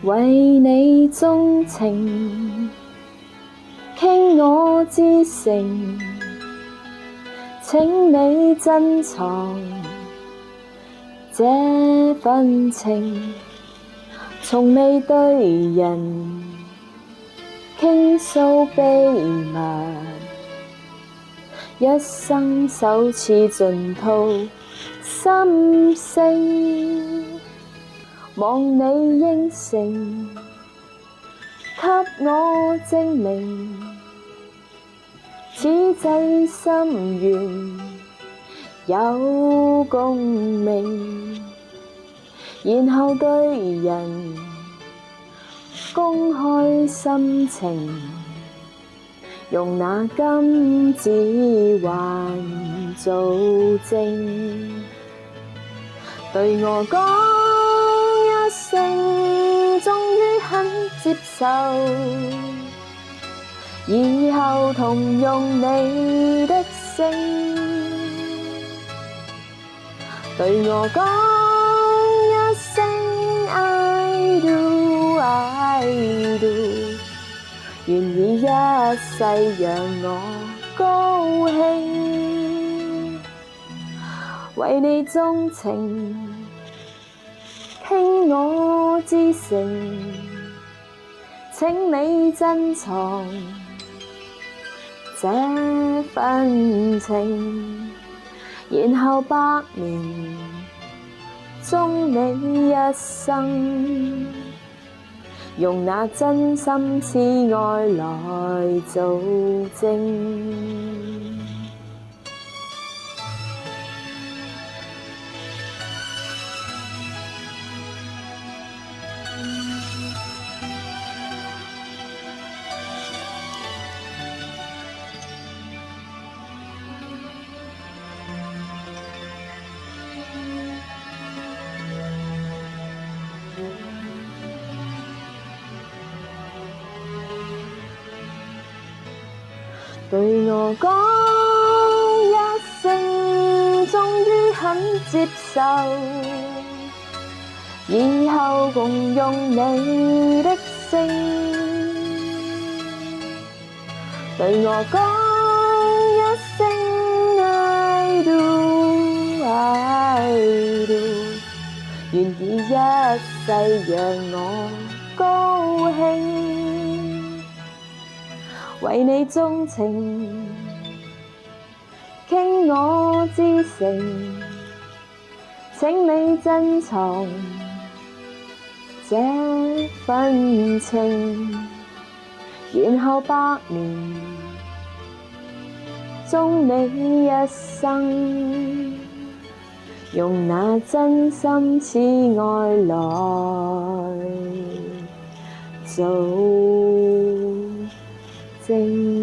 為你鍾情，傾我至誠，請你珍藏這份情，從未對人傾訴秘密，一生首次盡吐心聲，望你應承，給我證明，此際心願有共鳴，然後對人公開心情，用那金指環做證，對我講一聲，終於肯接受，以後同用你的姓，對我講一聲 I do I do， 願意一世讓我高興，為你鍾情，傾我至誠，請你珍藏這份情，然後百年終你一生，用那真心痴愛來做證。對我講一聲，終於肯接受，以後共用你的姓，對我講一聲 I do I do， 願意一世讓我高興，為你鍾情，傾我至誠，請你珍藏這份情，然後百年終你一生，用那真心痴愛來做證。